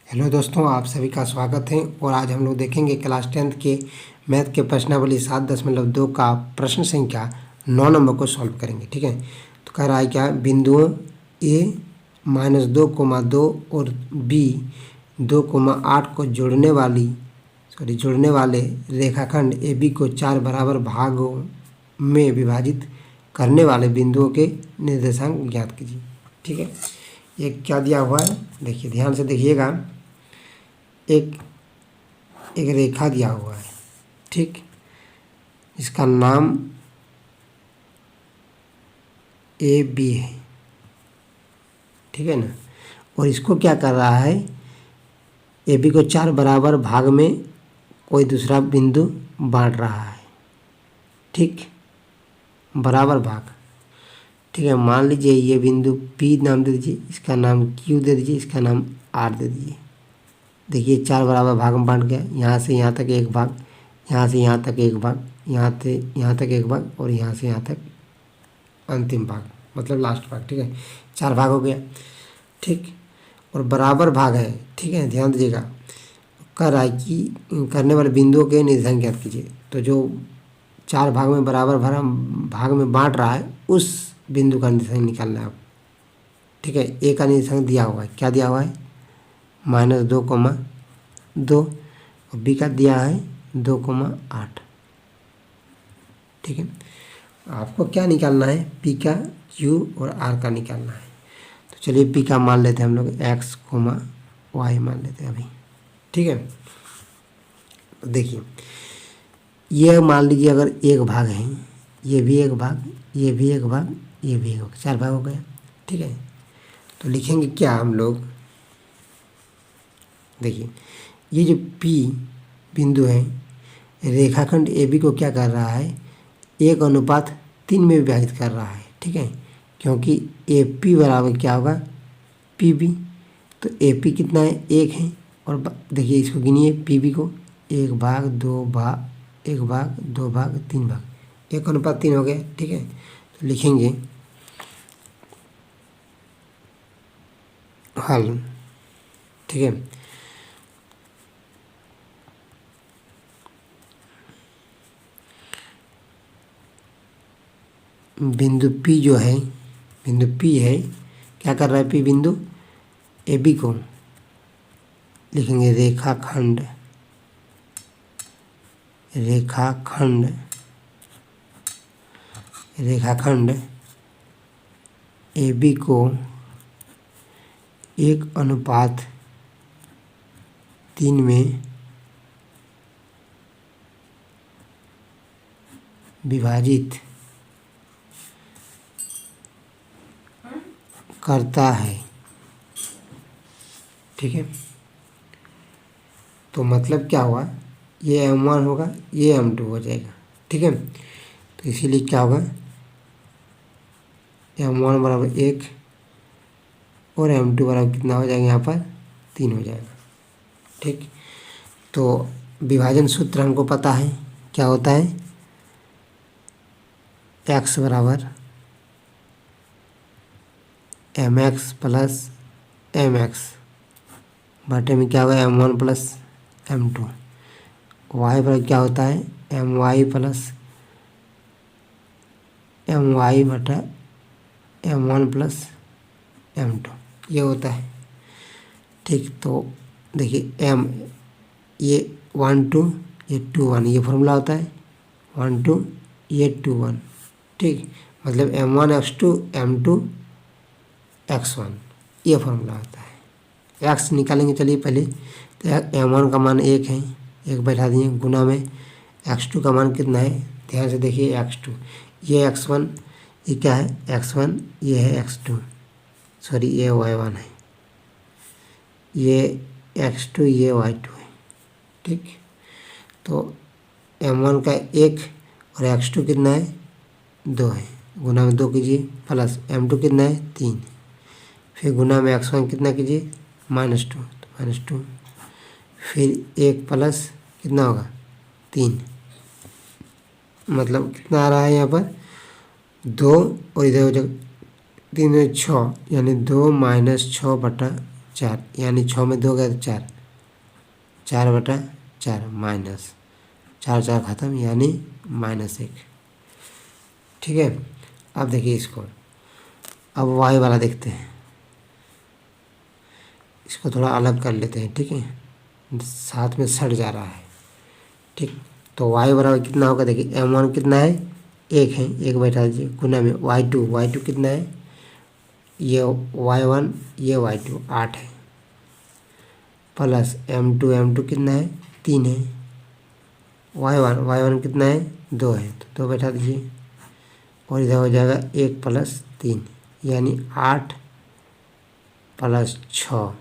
Hello दोस्तों, आप सभी का स्वागत है। और आज हम लोग देखेंगे क्लास 10th के मैथ के प्रश्नावली 7.2 का प्रश्न संख्या 9 नंबर को सॉल्व करेंगे। ठीक है, तो कह रहा है क्या, बिंदुओं a -2,2 और b 2,8 को जोड़ने वाले रेखाखंड AB को 4 बराबर भागों में विभाजित करने वाले बिंदुओं के निर्देशांक ज्ञात कीजिए। ठीक है, ये क्या दिया हुआ है, देखिए ध्यान से देखिएगा। एक रेखा दिया हुआ है, ठीक, इसका नाम AB है, ठीक है ना। और इसको क्या कर रहा है, AB को 4 बराबर भाग में कोई दूसरा बिंदु बांट रहा है, ठीक, बराबर भाग। ठीक है, मान लीजिए ये बिंदु P नाम दे दीजिए, इसका नाम Q दे दीजिए, इसका नाम R दे दीजिए। देखिए 4 बराबर भाग में बांट गया, यहाँ से यहाँ तक एक भाग, यहाँ से यहाँ तक एक भाग, यहाँ से यहाँ तक एक भाग, और यहाँ से यहाँ तक अंतिम भाग, मतलब लास्ट भाग। ठीक है, 4 भाग हो गया, ठीक, और बराबर भाग है। ठीक है, ध्यान दीजिएगा, कह रहा है कि करने वाले बिंदुओं के निर्देशांक ज्ञात कीजिए। तो जो 4 भाग में बराबर भाग में बांट रहा है, उस बिंदु का निर्देशांक निकालना है आप। ठीक है, ए का निर्देशांक दिया हुआ है, क्या दिया हुआ है, -2,2, और बी का दिया है 2,8। ठीक है, आपको क्या निकालना है, पी का, क्यू और आर का निकालना है। तो चलिए पी का मान लेते हैं हम लोग, x, y मान लेते हैं अभी। ठीक है, तो देखिए ये मान लीजिए अगर एक भाग है, ये भी एक भाग, ये भी एक भाग, ये भी एक भाग, 4 भाग हो गया। ठीक है, तो लिखेंगे क्या हम लोग, देखिए ये जो P बिंदु है, रेखाखंड AB को क्या कर रहा है, 1:3 में विभाजित कर रहा है। ठीक है, क्योंकि AP बराबर क्या होगा, PB। तो AP कितना है, 1 है, और देखिए इसको गिनिए, PB को 1 भाग 2 भाग 1 भाग 2 भाग 3 भाग, 1:3 हो गया। ठीक है, तो लिखेंगे हल। ठीक है, बिंदु P जो है, बिंदु P है, क्या कर रहा है P बिंदु, AB को लिखेंगे रेखाखंड AB को 1:3 में विभाजित करता है। ठीक है, तो मतलब क्या हुआ, ये M1 होगा, ये M2 हो जाएगा। ठीक है, तो इसीलिए क्या होगा, M1 बराबर 1 और M2 बराबर कितना हो जाएगा, यहाँ पर 3 हो जाएगा। ठीक, तो विभाजन सूत्र हमको पता है, क्या होता है, x बराबर mx प्लस mx बटे में क्या होगा, M1 प्लस M2। y पर क्या होता है, my प्लस my बटा M1 प्लस M2, ये होता है। ठीक, तो देखिए m, ये 1 2, ये 2 1, ये फॉर्मूला होता है 1 2, ये 2 1। ठीक, मतलब M1 x2 M2 x1, ये फॉर्मूला होता है। x निकालेंगे, चलिए पहले, तो M1 का मान 1 है, 1 बैठा दिए, गुना में x2 का मान कितना है, ध्यान से देखिए, x2, ये x1, ये क्या है x1, ये है x2, सॉरी ये y1 है, ये x2, ये y2 है। ठीक, तो M1 का 1 और x2 कितना है, 2 है, गुना में 2 कीजिए, प्लस M2 कितना है, 3, फिर गुना में x1 कितना कीजिए, -2, तो -2, फिर 1 प्लस कितना होगा, 3, मतलब कितना आ रहा है यहाँ पर 2, और इधर हो जाएगा 3 6, यानी 2 - 6 बटा 4, यानी 6 में 2 गए तो 4, 4/4 माइनस 4 4 ख़त्म, यानी -1। ठीक है, अब देखिए इसको, अब वाई वाला देखते हैं, इसको थोड़ा अलग कर लेते हैं। ठीक है, साथ में सट जा रहा है। ठीक, तो वाई बराबर कितना होगा, देखिए m1 कितना है, 1 है, 1 बैठा दीजिए, गुना में y2 कितना है, ये y1 ये y2 8 है, प्लस m2 कितना है, 3 है, y1 कितना है, 2 है, तो 2 बैठा दीजिए, और इधर हो जाएगा 1 + 3, यानी 8 + 6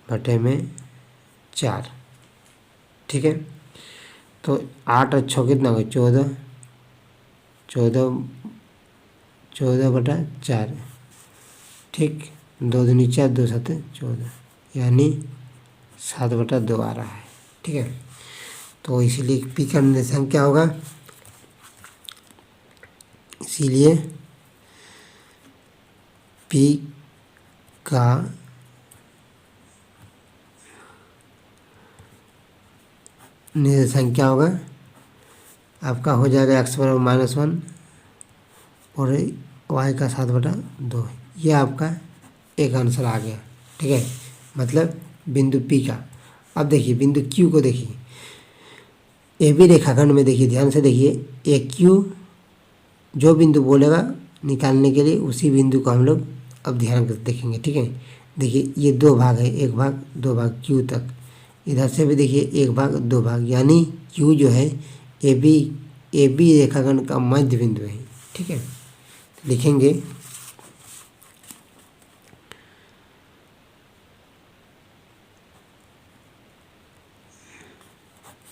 बटे में 4। ठीक है, तो 8 और 6 कितना होगा, 14, 14/4। ठीक, 2 दूनी 4, 2 7 14, यानी 7/2 आ रहा है। ठीक है, तो इसीलिए पी का निर्देशांक क्या होगा, इसीलिए पी का निर्देशांक क्या होगा, आपका हो जाएगा x बराबर -1 और y का 7/2। ये आपका एक आंसर आ गया। ठीक है, मतलब बिंदु P का। अब देखिए बिंदु Q को देखिए, ए बी रेखाखंड में देखिए, ध्यान से देखिए, ए क्यू जो बिंदु बोलेगा निकालने के लिए, उसी बिंदु को हम लोग अब ध्यान कर देखेंगे। ठीक है, देखिए ये 2 भाग है, 1 भाग 2 भाग Q तक, इधर से भी देखिए 1 भाग 2 भाग, यानी Q जो है ए बी रेखाखंड का मध्य बिंदु है। ठीक है, लिखेंगे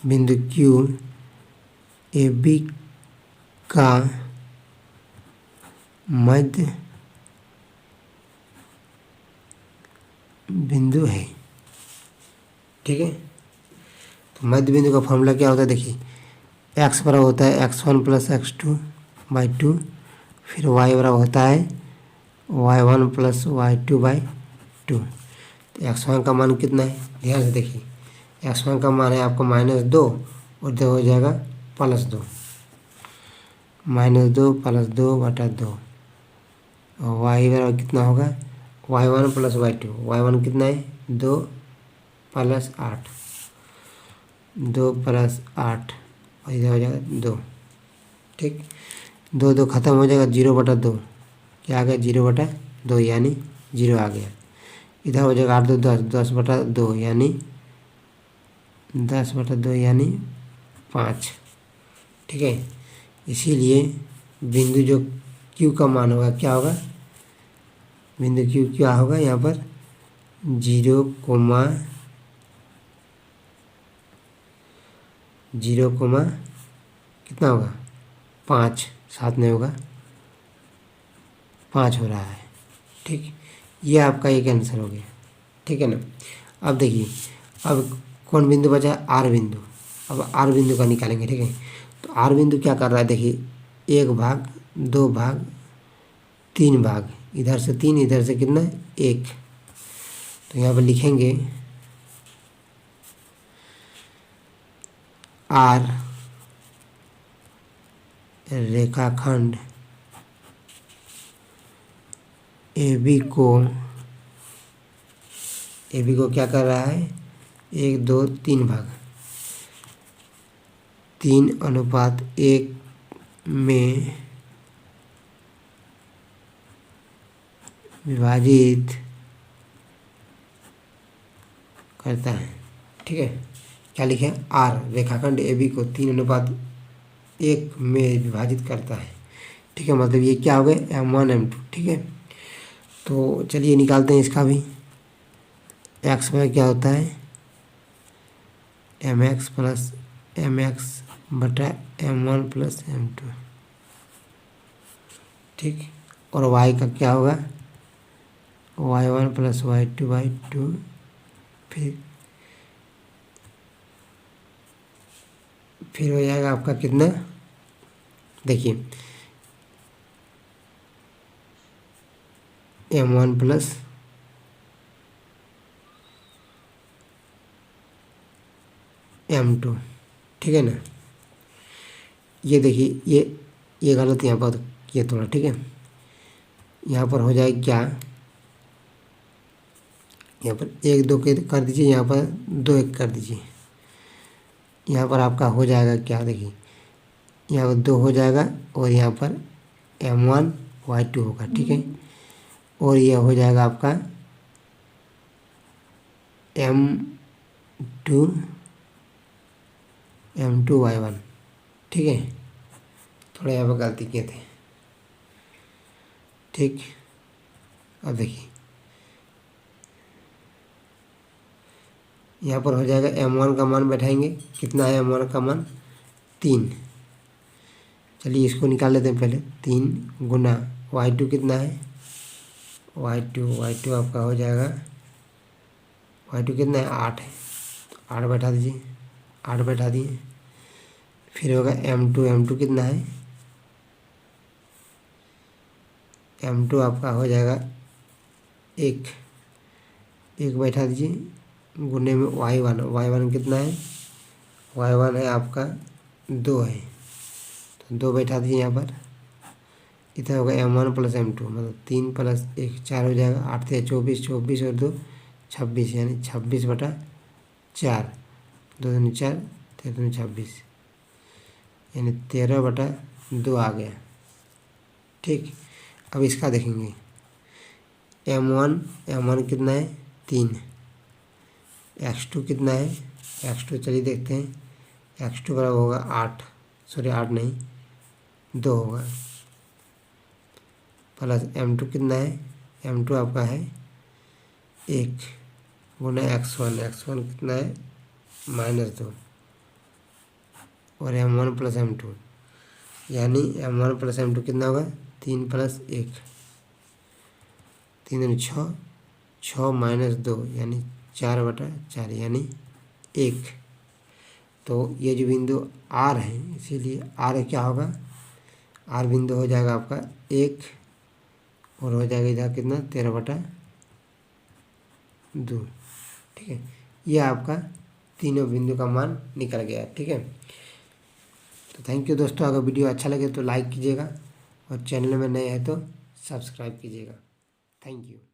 बिंदु Q ए बी का मध्य बिंदु है। ठीक है, तो मध्य बिंदु का फॉर्मूला क्या होता है, देखिए x बराबर होता है x1 + x2/2, फिर y बराबर होता है y1 + y2/2। तो x1 का मान कितना है, ध्यान से देखिए, x1 का मान है आपका -2, और इधर हो जाएगा +2, -2 + 2/2, और y बराबर कितना होगा, y1 + y2, y1 कितना है, 2 + 8, 2 + 8, और इधर हो जाएगा 2। ठीक, 2 2 खत्म हो जाएगा, 0/2, क्या आ गया, 0/2, यानी 0 आ गया। इधर हो जाएगा 8 2 10, 10/2, यानी 10/2, यानी 5। ठीक है, इसीलिए बिंदु जो Q का मान होगा क्या होगा, बिंदु Q क्या होगा यहाँ पर, 0, 0, कितना होगा, 5, 7 नहीं होगा, 5 हो रहा है। ठीक, ये आपका एक आंसर हो गया। ठीक है ना, अब देखिए, अब कौन बिंदु बचा है, आर बिंदु। अब आर बिंदु का निकालेंगे। ठीक है, तो आर बिंदु क्या कर रहा है, देखिए 1 भाग 2 भाग 3 भाग, इधर से 3, इधर से कितना 1, तो यहाँ पर लिखेंगे आर रेखाखंड ए बी को क्या कर रहा है, 1 2 3 भाग, 3:1 में विभाजित करता है। ठीक है, क्या लिखे, आर रेखाखंड ए बी को 3:1 में विभाजित करता है। ठीक है, मतलब ये क्या हो गए, m1 m2। ठीक है, तो चलिए निकालते हैं इसका भी। x में क्या होता है, mx + mx/m1 + m2। ठीक, और y का क्या होगा, y1 + y2/2, फिर हो जाएगा आपका कितना, देखिए m1 + m2, ठीक है ना। ये देखिए ये गलत यहाँ पर किया थोड़ा, ठीक है। यहाँ पर हो जाएगा क्या, यहाँ पर 1 2 कर दीजिए, यहाँ पर 2 1 कर दीजिए। यहाँ पर आपका हो जाएगा क्या, देखिए यहाँ पर 2 हो जाएगा और यहाँ पर m1 y2 होगा, ठीक है। और यह हो जाएगा आपका m2 y1, ठीक है। थोड़ा यहाँ पर गलती किए थे, ठीक। अब देखिए यहाँ पर हो जाएगा m1 का मान बैठाएंगे, कितना है m1 का मान 3। चलिए इसको निकाल लेते हैं पहले। 3 गुना y2 कितना है, y2 आपका हो जाएगा, y2 कितना है 8 है, तो 8 बैठा दीजिए, 8 बैठा दिए। फिर होगा m2 कितना है, m2 आपका हो जाएगा 1 बैठा दीजिए, गुने में y1 कितना है, y1 है आपका 2 है, तो 2 बैठा दीजिए यहाँ पर। इतना होगा m1 + m2, मतलब 3 + 1 4 हो जाएगा। 8 से 24 और 2 26, यानी 26/4, 2 दूनी 4, 13 दूनी 26, यानी 13/2 आ गया, ठीक। अब इसका देखेंगे m1 कितना है 3, x2 कितना है, x2 चलिए देखते हैं। x2 बराबर होगा 8 नहीं 2 होगा, प्लस m2 कितना है, m2 आपका है 1 गुना x1 कितना है -2, और m1 + m2, यानी m1 + m2 कितना होगा 3 + 1, 3 दूनी 6, 6 - 2 यानी 4/4, यानी 1। तो ये जो बिंदु R है, इसीलिए R क्या होगा, R बिंदु हो जाएगा आपका 1, और हो जाएगा इधर कितना 13/2, ठीक है। ये आपका तीनों बिंदु का मान निकल गया, ठीक है। तो थैंक यू दोस्तों, अगर वीडियो अच्छा लगे तो लाइक कीजिएगा, और चैनल में नए हैं तो सब्सक्राइब कीजिएगा। Thank you.